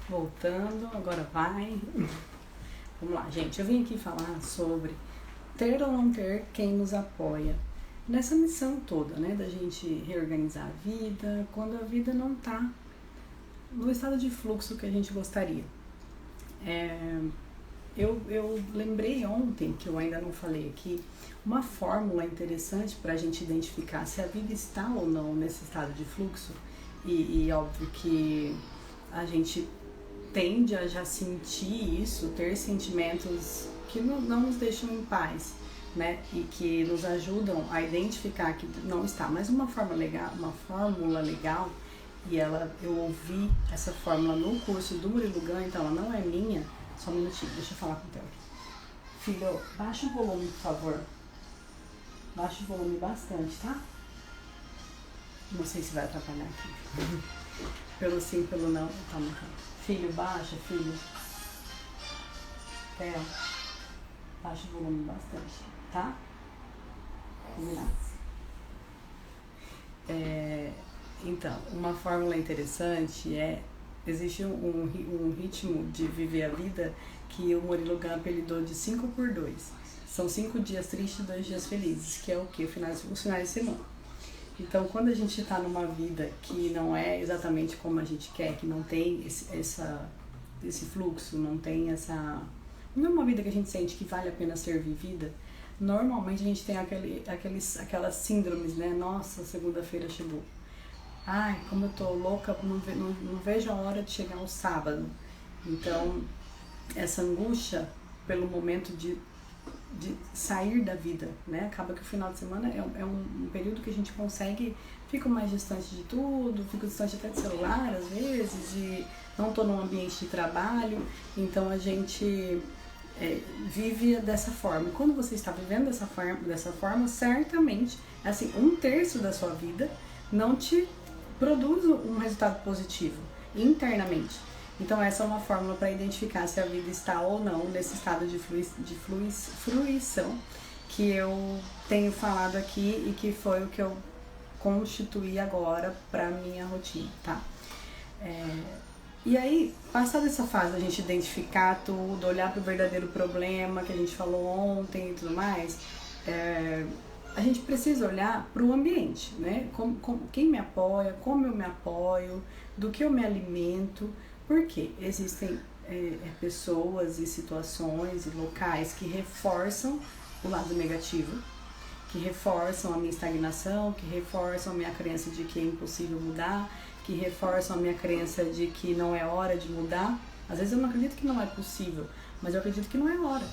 Voltando, agora vai. Vamos lá, gente. Eu vim aqui falar sobre ter ou não ter quem nos apoia nessa missão toda, né? Da gente reorganizar a vida quando a vida não tá no estado de fluxo que a gente gostaria. Eu lembrei ontem, que eu ainda não falei aqui, uma fórmula interessante para a gente identificar se a vida está ou não nesse estado de fluxo. E óbvio que a gente tende a já sentir isso, ter sentimentos que não nos deixam em paz, né? E que nos ajudam a identificar que não está. Mas uma fórmula legal, e eu ouvi essa fórmula no curso do Murilo Gun, então ela não é minha. Só um minutinho, deixa eu falar com o Theo aqui. Filho, baixa o volume, por favor. Baixa o volume bastante, tá? Não sei se vai atrapalhar aqui. Pelo sim, pelo não. Tá muito. Filho, baixa, filho. Theo, baixa o volume bastante, tá? Combinado. Então, uma fórmula interessante existe um ritmo de viver a vida que o Murilo Gun apelidou de 5x2. São 5 dias tristes e 2 dias felizes, que é o quê? Os finais de semana. Então, quando a gente está numa vida que não é exatamente como a gente quer, que não tem esse fluxo, não é uma vida que a gente sente que vale a pena ser vivida, normalmente a gente tem aquelas síndromes, né? Nossa, segunda-feira chegou. Ai, como eu tô louca, não vejo a hora de chegar o sábado. Então, essa angústia pelo momento de sair da vida, né? Acaba que o final de semana é um período que a gente fica mais distante de tudo, fica distante até de celular às vezes, e não tô num ambiente de trabalho, então a gente vive dessa forma. Quando você está vivendo dessa forma, certamente, assim, 1/3 da sua vida não te produz um resultado positivo internamente. Então essa é uma fórmula para identificar se a vida está ou não nesse estado de fruição que eu tenho falado aqui e que foi o que eu constituí agora para minha rotina, tá? E aí, passada essa fase da gente identificar tudo, olhar para o verdadeiro problema que a gente falou ontem e tudo mais, a gente precisa olhar para o ambiente, né? Quem me apoia, como eu me apoio, do que eu me alimento, porque existem pessoas e situações e locais que reforçam o lado negativo, que reforçam a minha estagnação, que reforçam a minha crença de que é impossível mudar, que reforçam a minha crença de que não é hora de mudar. Às vezes eu não acredito que não é possível, mas eu acredito que não é hora.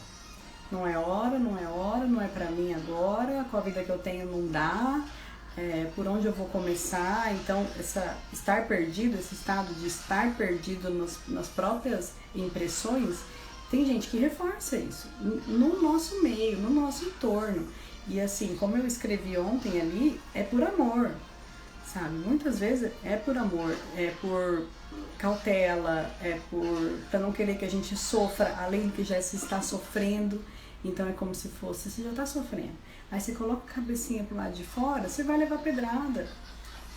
Não é hora, não é pra mim agora, com a vida que eu tenho não dá, por onde eu vou começar. Então, estar perdido, esse estado de estar perdido nas próprias impressões, tem gente que reforça isso no nosso meio, no nosso entorno. E assim, como eu escrevi ontem ali, é por amor, sabe? Muitas vezes é por amor, é por cautela, pra não querer que a gente sofra além do que já se está sofrendo. Então é como se fosse, você já tá sofrendo, aí você coloca a cabecinha pro lado de fora, você vai levar pedrada,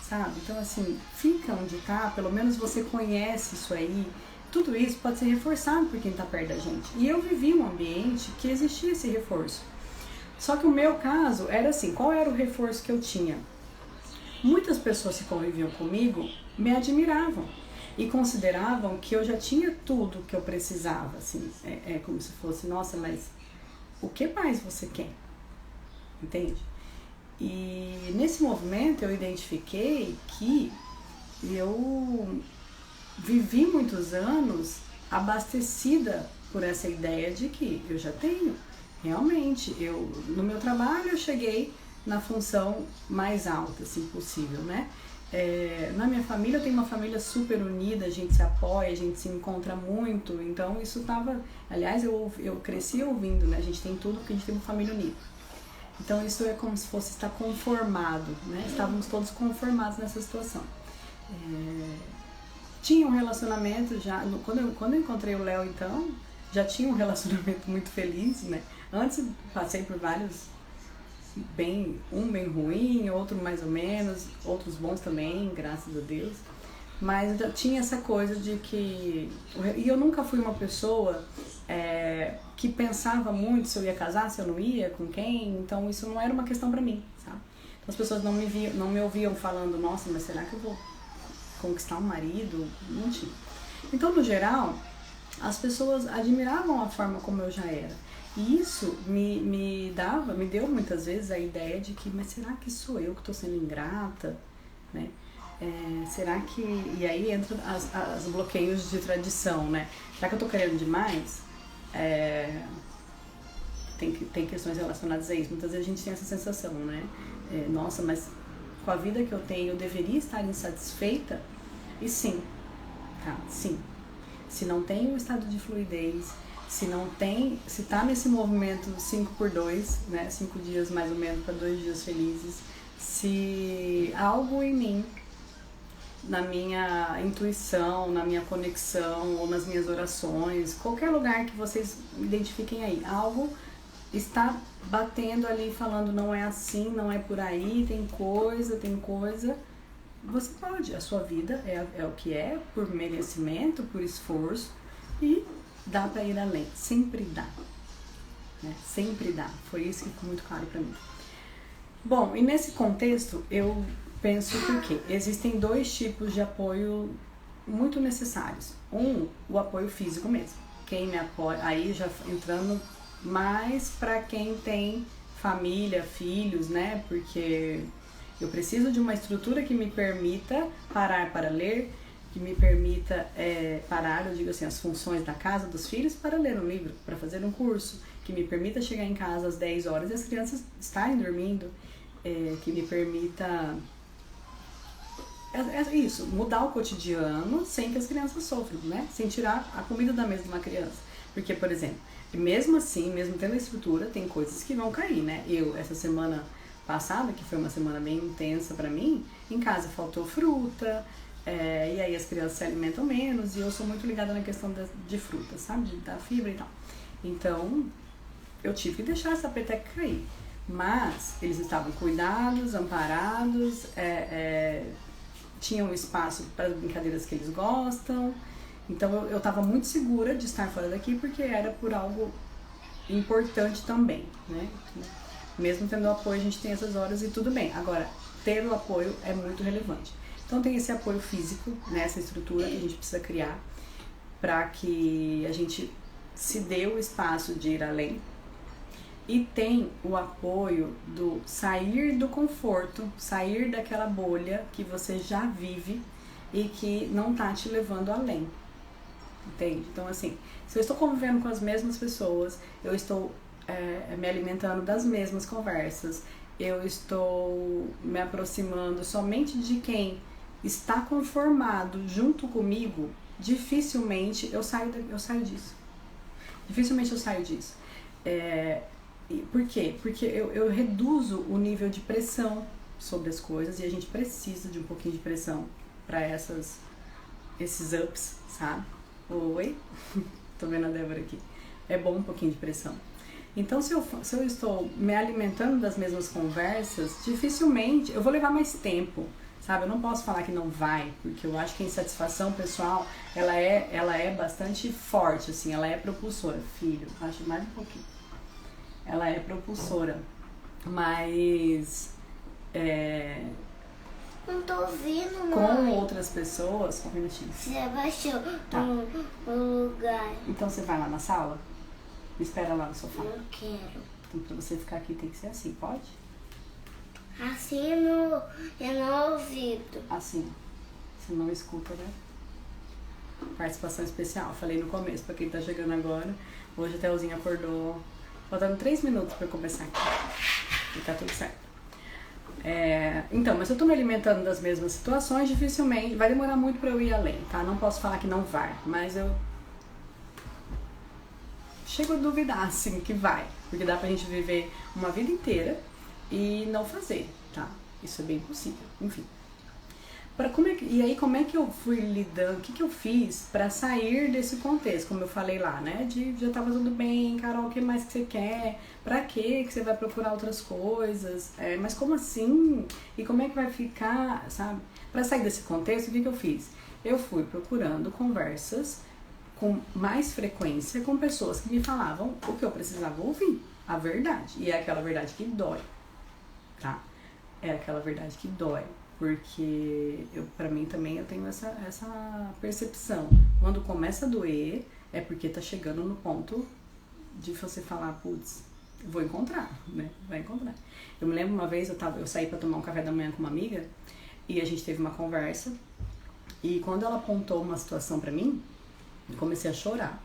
sabe? Então assim, fica onde tá, pelo menos você conhece isso aí. Tudo isso pode ser reforçado por quem tá perto da gente. E eu vivi um ambiente que existia esse reforço. Só que o meu caso era assim, qual era o reforço que eu tinha? Muitas pessoas que conviviam comigo me admiravam e consideravam que eu já tinha tudo que eu precisava, assim, como se fosse, nossa, mas o que mais você quer? Entende? E nesse movimento eu identifiquei que eu vivi muitos anos abastecida por essa ideia de que eu já tenho. Realmente, no meu trabalho eu cheguei na função mais alta, assim, possível, né? Na minha família, eu tenho uma família super unida, a gente se apoia, a gente se encontra muito, então isso tava... Aliás, eu cresci ouvindo, né? A gente tem tudo porque a gente tem uma família unida. Então isso é como se fosse estar conformado, né? Estávamos todos conformados nessa situação. Tinha um relacionamento já... Quando eu encontrei o Léo, então, já tinha um relacionamento muito feliz, né? Antes passei por vários... um bem ruim, outro mais ou menos, outros bons também, graças a Deus. Mas eu tinha essa coisa de que... E eu nunca fui uma pessoa que pensava muito se eu ia casar, se eu não ia, com quem. Então isso não era uma questão pra mim, sabe? Então as pessoas não me ouviam falando, nossa, mas será que eu vou conquistar um marido? Não tinha. Então, no geral, as pessoas admiravam a forma como eu já era. E isso me deu muitas vezes a ideia de que, mas será que sou eu que estou sendo ingrata, né? Será que... E aí entram os bloqueios de tradição, né? Será que eu tô querendo demais? Tem questões relacionadas a isso. Muitas vezes a gente tem essa sensação, né? Nossa, mas com a vida que eu tenho, eu deveria estar insatisfeita? E sim, tá? Sim. Se não tem um estado de fluidez, se tá nesse movimento 5x2, né? 5 dias mais ou menos para 2 dias felizes, se algo em mim, na minha intuição, na minha conexão ou nas minhas orações, qualquer lugar que vocês identifiquem aí, algo está batendo ali falando não é assim, não é por aí, tem coisa, você pode, a sua vida é o que é, por merecimento, por esforço, e dá para ir além, sempre dá, né? Sempre dá, foi isso que ficou muito claro para mim. Bom, e nesse contexto eu penso que existem 2 tipos de apoio muito necessários. O apoio físico mesmo. Quem me apoia, aí já entrando mais para quem tem família, filhos, né? Porque eu preciso de uma estrutura que me permita parar para ler, que me permita parar, eu digo assim, as funções da casa, dos filhos, para ler um livro, para fazer um curso, que me permita chegar em casa às 10 horas e as crianças estarem dormindo, que me permita... isso, mudar o cotidiano sem que as crianças sofram, né? Sem tirar a comida da mesa de uma criança. Porque, por exemplo, mesmo assim, mesmo tendo a estrutura, tem coisas que vão cair, né? Essa semana passada, que foi uma semana bem intensa pra mim, em casa faltou fruta, e aí as crianças se alimentam menos, e eu sou muito ligada na questão de fruta, sabe? Da fibra e tal. Então, eu tive que deixar essa peteca cair. Mas eles estavam cuidados, amparados, tinham espaço para as brincadeiras que eles gostam. Então eu estava muito segura de estar fora daqui porque era por algo importante também, né? Mesmo tendo o apoio, a gente tem essas horas e tudo bem. Agora, ter o apoio é muito relevante. Então tem esse apoio físico, né? Essa estrutura que a gente precisa criar para que a gente se dê o espaço de ir além. E tem o apoio do sair do conforto, sair daquela bolha que você já vive e que não tá te levando além, entende? Então assim, se eu estou convivendo com as mesmas pessoas, eu estou me alimentando das mesmas conversas, eu estou me aproximando somente de quem está conformado junto comigo, dificilmente eu saio disso. Dificilmente eu saio disso. Por quê? Porque eu reduzo o nível de pressão sobre as coisas e a gente precisa de um pouquinho de pressão para esses ups, sabe? Oi? Tô vendo a Débora aqui. É bom um pouquinho de pressão. Então, se eu estou me alimentando das mesmas conversas, dificilmente eu vou levar mais tempo, sabe? Eu não posso falar que não vai, porque eu acho que a insatisfação pessoal, ela é bastante forte, assim, ela é propulsora. Filho, acho mais um pouquinho. Ela é propulsora, mas não tô ouvindo, com mãe. outras pessoas, um minutinho. Você abaixou no lugar. Então você vai lá na sala? Me espera lá no sofá. Não quero. Então pra você ficar aqui tem que ser assim, pode? Assim no ouvido. Assim, você não escuta, né? Participação especial, falei no começo, pra quem tá chegando agora. Hoje a Telzinha acordou, faltando 3 minutos pra começar aqui. E tá tudo certo. Então, mas se eu tô me alimentando das mesmas situações, dificilmente, vai demorar muito pra eu ir além, tá? Não posso falar que não vai, mas eu chego a duvidar, assim, que vai. Porque dá pra gente viver uma vida inteira e não fazer, tá? Isso é bem possível, enfim. E aí, como é que eu fui lidando, o que eu fiz pra sair desse contexto, como eu falei lá, né? De já tava tudo bem, Carol, o que mais que você quer? Pra quê que você vai procurar outras coisas? Mas como assim? E como é que vai ficar, sabe? Pra sair desse contexto, o que eu fiz? eu fui procurando conversas com mais frequência com pessoas que me falavam o que eu precisava ouvir, a verdade. E é aquela verdade que dói, tá? É aquela verdade que dói. Porque pra mim também eu tenho essa percepção. Quando começa a doer, é porque tá chegando no ponto de você falar, putz, vou encontrar, né? Vai encontrar. Eu me lembro uma vez, eu saí pra tomar um café da manhã com uma amiga e a gente teve uma conversa. E quando ela apontou uma situação pra mim, eu comecei a chorar.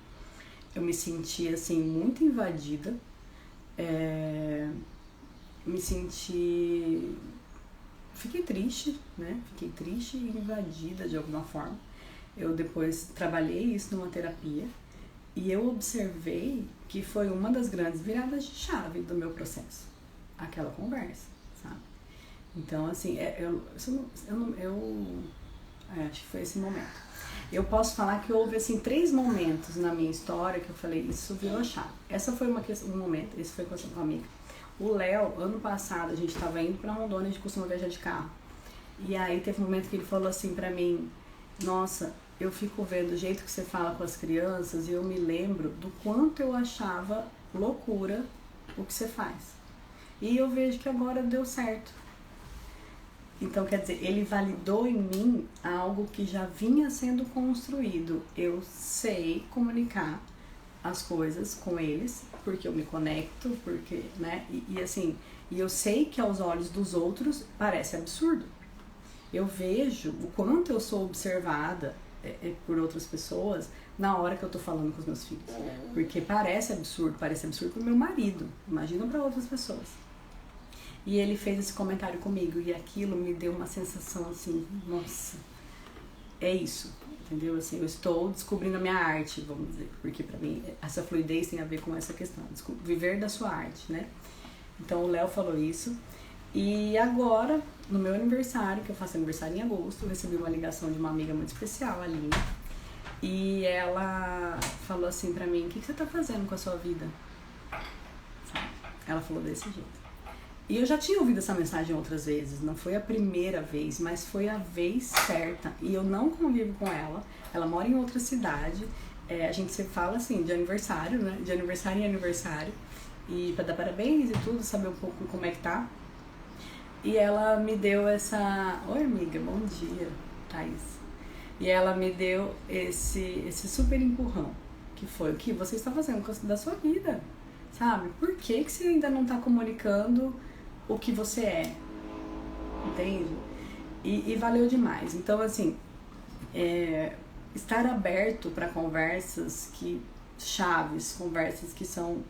Eu me senti, assim, muito invadida. Fiquei triste, né? Fiquei triste e invadida de alguma forma. Eu depois trabalhei isso numa terapia e eu observei que foi uma das grandes viradas de chave do meu processo. Aquela conversa, sabe? Então, assim, acho que foi esse momento. Eu posso falar que houve, assim, 3 momentos na minha história que eu falei, isso virou a chave. Essa foi um momento, esse foi com a amiga. O Léo, ano passado, a gente tava indo pra Rondônia, a gente costuma viajar de carro. E aí teve um momento que ele falou assim pra mim, nossa, eu fico vendo o jeito que você fala com as crianças e eu me lembro do quanto eu achava loucura o que você faz. E eu vejo que agora deu certo. Então, quer dizer, ele validou em mim algo que já vinha sendo construído. Eu sei comunicar as coisas com eles, porque eu me conecto, porque, né, e eu sei que aos olhos dos outros parece absurdo. Eu vejo o quanto eu sou observada por outras pessoas na hora que eu tô falando com os meus filhos. Porque parece absurdo pro meu marido, imagina para outras pessoas. E ele fez esse comentário comigo e aquilo me deu uma sensação assim, nossa, é isso. Entendeu? Assim, eu estou descobrindo a minha arte, vamos dizer, porque pra mim essa fluidez tem a ver com essa questão, viver da sua arte, né? Então o Léo falou isso e agora, no meu aniversário, que eu faço aniversário em agosto, eu recebi uma ligação de uma amiga muito especial, a Aline, e ela falou assim pra mim, o que você tá fazendo com a sua vida? Sabe? Ela falou desse jeito. E eu já tinha ouvido essa mensagem outras vezes, não foi a primeira vez, mas foi a vez certa. E eu não convivo com ela, ela mora em outra cidade, a gente se fala assim, de aniversário, né? De aniversário em aniversário, e pra dar parabéns e tudo, saber um pouco como é que tá. E ela me deu essa... Oi, amiga, bom dia, Thaís. E ela me deu esse super empurrão, que foi o que você está fazendo da sua vida, sabe? Por que você ainda não tá comunicando o que você é, entende? E valeu demais. Então, assim, estar aberto para conversas chaves, conversas que são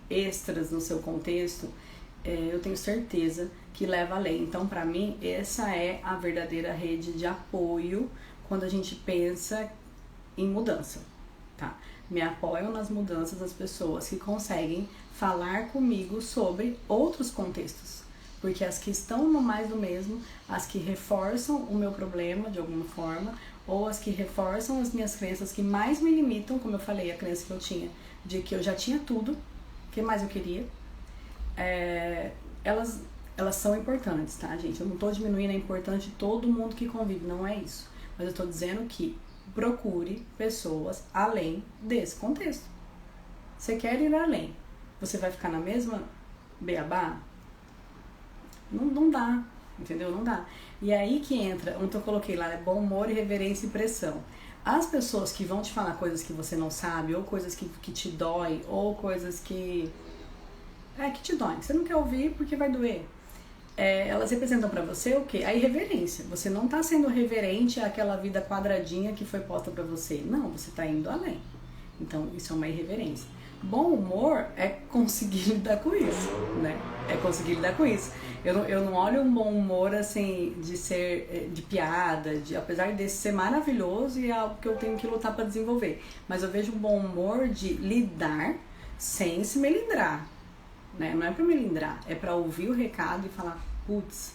extras no seu contexto, eu tenho certeza que leva além. Então, para mim, essa é a verdadeira rede de apoio quando a gente pensa em mudança, tá? Me apoiam nas mudanças as pessoas que conseguem falar comigo sobre outros contextos. Porque as que estão no mais do mesmo, as que reforçam o meu problema de alguma forma, ou as que reforçam as minhas crenças que mais me limitam, como eu falei, a crença que eu tinha, de que eu já tinha tudo, o que mais eu queria, elas são importantes, tá, gente? Eu não tô diminuindo a importância de todo mundo que convive, não é isso. Mas eu tô dizendo que procure pessoas além desse contexto. Você quer ir além, você vai ficar na mesma beabá? Não dá, entendeu? Não dá. E aí que entra, onde eu coloquei lá, bom humor, reverência e pressão. As pessoas que vão te falar coisas que você não sabe, ou coisas que te dói, ou coisas que te dói, que você não quer ouvir porque vai doer. Elas representam pra você o quê? A irreverência. Você não tá sendo reverente àquela vida quadradinha que foi posta pra você. Não, você tá indo além. Então, isso é uma irreverência. Bom humor é conseguir lidar com isso, né? É conseguir lidar com isso. Eu não olho um bom humor, assim, de ser de piada, apesar desse ser maravilhoso e é algo que eu tenho que lutar pra desenvolver. Mas eu vejo um bom humor de lidar sem se melindrar, né? Não é pra melindrar, é pra ouvir o recado e falar, putz,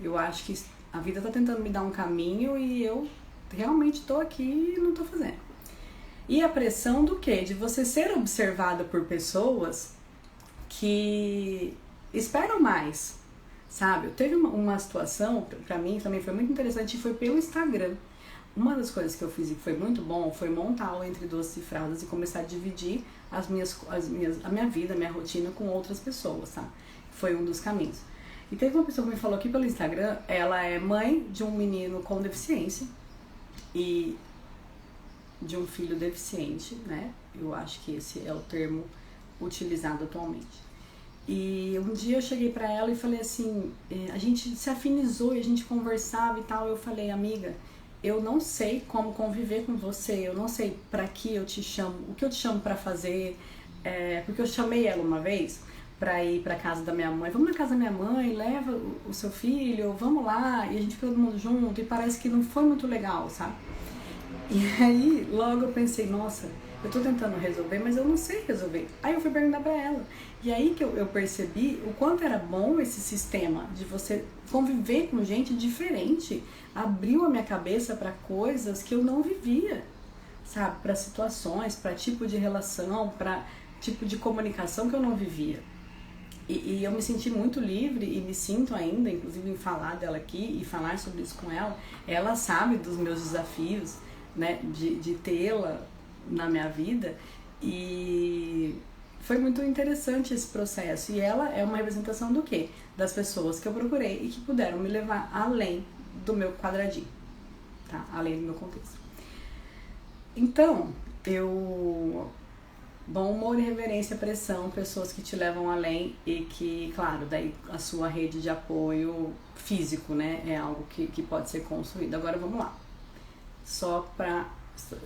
eu acho que a vida tá tentando me dar um caminho e eu realmente tô aqui e não tô fazendo. E a pressão do quê? De você ser observada por pessoas que esperam mais, sabe? Teve uma situação, pra mim também foi muito interessante, e foi pelo Instagram. uma das coisas que eu fiz e que foi muito bom foi montar o Entre Doces e Fraldas e começar a dividir a minha vida, a minha rotina com outras pessoas, tá? Foi um dos caminhos. E teve uma pessoa que me falou aqui pelo Instagram, ela é mãe de um menino com deficiência e de um filho deficiente, né? Eu acho que esse é o termo utilizado atualmente. E um dia eu cheguei pra ela e falei assim, a gente se afinizou e a gente conversava e tal. Eu falei, amiga, eu não sei como conviver com você, eu não sei pra que eu te chamo, o que eu te chamo pra fazer, porque eu chamei ela uma vez pra ir pra casa da minha mãe. Vamos na casa da minha mãe, leva o seu filho, vamos lá, e a gente fica todo mundo junto, e parece que não foi muito legal, sabe? E aí, logo eu pensei, nossa, eu tô tentando resolver, mas eu não sei resolver. Aí eu fui perguntar pra ela. E aí que eu percebi o quanto era bom esse sistema de você conviver com gente diferente. Abriu a minha cabeça pra coisas que eu não vivia, sabe? Pra situações, pra tipo de relação, pra tipo de comunicação que eu não vivia. E eu me senti muito livre e me sinto ainda, inclusive em falar dela aqui e falar sobre isso com ela. Ela sabe dos meus desafios, né, de tê-la na minha vida, e foi muito interessante esse processo. E ela é uma representação do quê? Das pessoas que eu procurei e que puderam me levar além do meu quadradinho, tá? Além do meu contexto. Então, bom humor, reverência, pressão, pessoas que te levam além e que, claro, daí a sua rede de apoio físico, né, é algo que pode ser construído. Agora vamos lá. Só pra...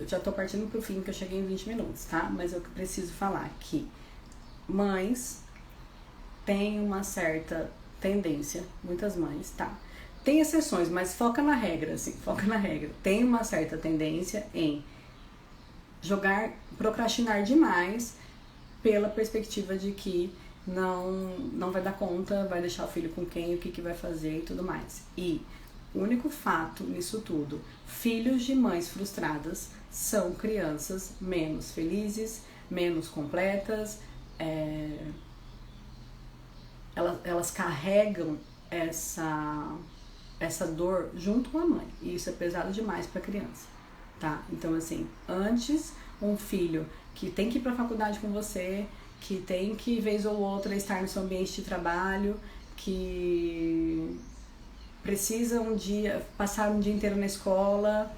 Já tô partindo pro fim, que eu cheguei em 20 minutos, tá? Mas eu preciso falar que mães têm uma certa tendência, muitas mães, tá? Tem exceções, mas foca na regra, assim, foca na regra. Tem uma certa tendência em procrastinar demais pela perspectiva de que não vai dar conta, vai deixar o filho com quem, o que vai fazer e tudo mais. E o único fato nisso tudo, filhos de mães frustradas são crianças menos felizes, menos completas, elas carregam essa dor junto com a mãe, e isso é pesado demais para a criança, tá? Então, assim, antes um filho que tem que ir para a faculdade com você, que tem que, vez ou outra, estar no seu ambiente de trabalho, que precisa passar um dia inteiro na escola,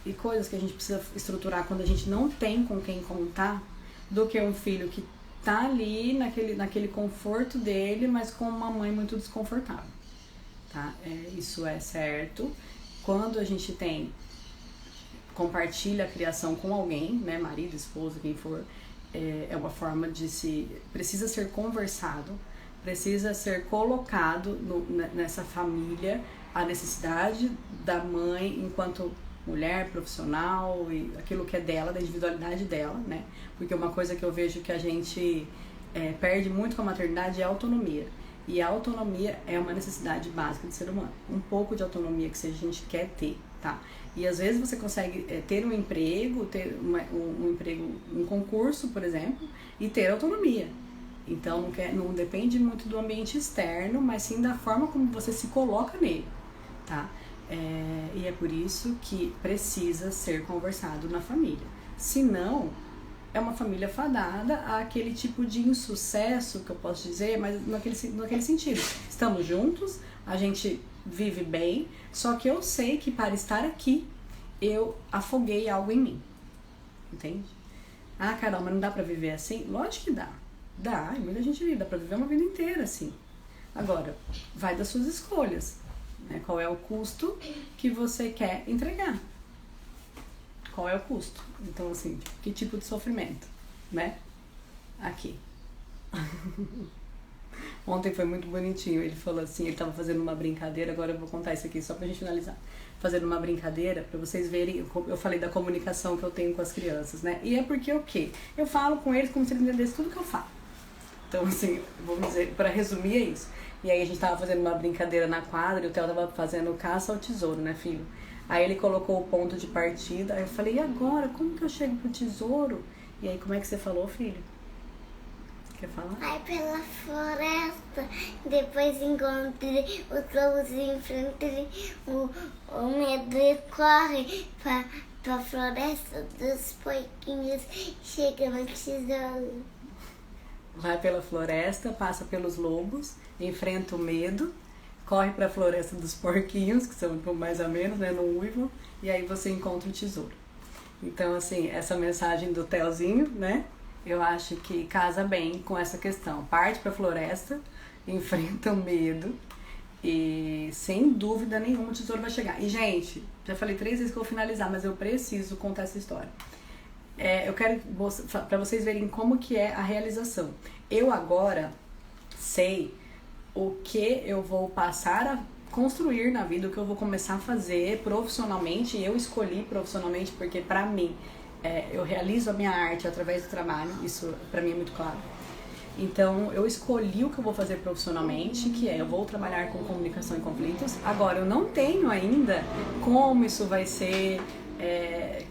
e coisas que a gente precisa estruturar quando a gente não tem com quem contar, do que um filho que tá ali naquele conforto dele, mas com uma mãe muito desconfortável, tá? Isso é certo. Quando a gente compartilha a criação com alguém, né, marido, esposa, quem for, é uma forma precisa ser conversado, precisa ser colocado nessa família a necessidade da mãe enquanto mulher, profissional, e aquilo que é dela, da individualidade dela, né? Porque uma coisa que eu vejo que a gente perde muito com a maternidade é a autonomia. E a autonomia é uma necessidade básica do ser humano. Um pouco de autonomia que a gente quer ter, tá? E às vezes você consegue ter um emprego, um concurso, por exemplo, e ter autonomia. Então não depende muito do ambiente externo, mas sim da forma como você se coloca nele, tá? E é por isso que precisa ser conversado na família. Senão, é uma família fadada àquele tipo de insucesso, que eu posso dizer, mas naquele sentido. Estamos juntos, a gente vive bem, só que eu sei que para estar aqui, eu afoguei algo em mim. Entende? Ah, Carol, mas não dá pra viver assim? Lógico que dá. Dá, e muita gente vive, dá pra viver uma vida inteira assim. Agora, vai das suas escolhas, né? Qual é o custo que você quer entregar? Qual é o custo? Então, assim, que tipo de sofrimento, né? Aqui. Ontem foi muito bonitinho, ele falou assim, ele tava fazendo uma brincadeira, agora eu vou contar isso aqui só pra gente finalizar. Fazendo uma brincadeira, pra vocês verem, eu falei da comunicação que eu tenho com as crianças, né? E é porque o quê? Eu falo com eles como se eles entendessem tudo que eu falo. Então, assim, vamos dizer, pra resumir é isso. E aí a gente tava fazendo uma brincadeira na quadra e o Theo tava fazendo caça ao tesouro, né, filho? Aí ele colocou o ponto de partida, aí eu falei, e agora? Como que eu chego pro tesouro? E aí, como é que você falou, filho? Quer falar? Vai pela floresta, depois encontrei os lobos, enfrentei o medo e corre pra floresta dos porquinhos, chega no tesouro. Vai pela floresta, passa pelos lobos, enfrenta o medo, corre para a floresta dos porquinhos, que são mais ou menos, né, no uivo, e aí você encontra o tesouro. Então, assim, essa mensagem do Telzinho, né, eu acho que casa bem com essa questão. Parte para a floresta, enfrenta o medo e, sem dúvida nenhuma, o tesouro vai chegar. E, gente, já falei 3 vezes que eu vou finalizar, mas eu preciso contar essa história. Eu quero para vocês verem como que é a realização. Eu agora sei o que eu vou passar a construir na vida, o que eu vou começar a fazer profissionalmente. Eu escolhi profissionalmente porque para mim eu realizo a minha arte através do trabalho, isso para mim é muito claro. Então eu escolhi o que eu vou fazer profissionalmente, que eu vou trabalhar com comunicação e conflitos. Agora eu não tenho ainda como isso vai ser,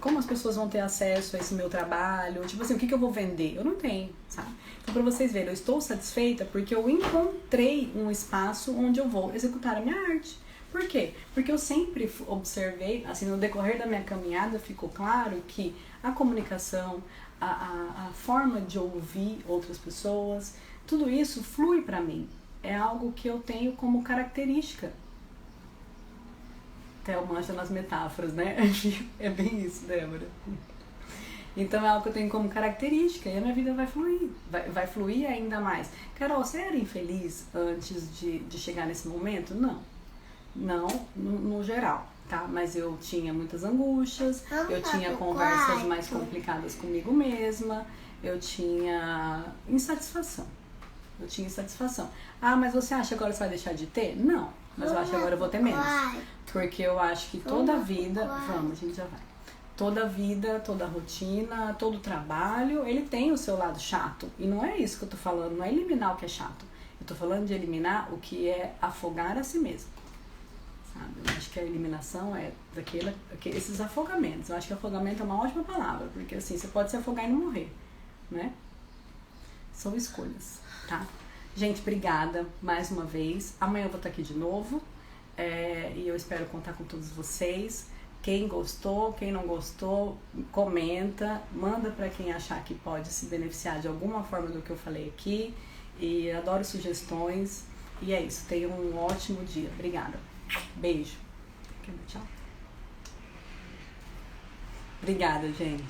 como as pessoas vão ter acesso a esse meu trabalho, tipo assim, o que eu vou vender? Eu não tenho, sabe? Então, pra vocês verem, eu estou satisfeita porque eu encontrei um espaço onde eu vou executar a minha arte. Por quê? Porque eu sempre observei, assim, no decorrer da minha caminhada ficou claro que a comunicação, a forma de ouvir outras pessoas, tudo isso flui pra mim. É algo que eu tenho como característica. Theo mancha nas metáforas, né? É bem isso, Débora. Então é algo que eu tenho como característica e a minha vida vai fluir, vai fluir ainda mais. Carol, você era infeliz antes de chegar nesse momento? Não, no geral, tá? Mas eu tinha muitas angústias, eu tinha conversas mais complicadas comigo mesma, eu tinha insatisfação. Ah, mas você acha que agora você vai deixar de ter? Não, mas eu acho que agora eu vou ter menos. Porque eu acho que toda a vida... Vamos, a gente já vai. Toda a vida, toda a rotina, todo o trabalho, ele tem o seu lado chato. E não é isso que eu tô falando, não é eliminar o que é chato. Eu tô falando de eliminar o que é afogar a si mesmo. Sabe? Eu acho que a eliminação é esses afogamentos. Eu acho que afogamento é uma ótima palavra, porque assim, você pode se afogar e não morrer, né? São escolhas, tá? Gente, obrigada mais uma vez. Amanhã eu vou estar aqui de novo. E eu espero contar com todos vocês. Quem gostou, quem não gostou, comenta, manda para quem achar que pode se beneficiar de alguma forma do que eu falei aqui. E adoro sugestões. E é isso, tenham um ótimo dia. Obrigada. Beijo. Tchau. Obrigada, gente.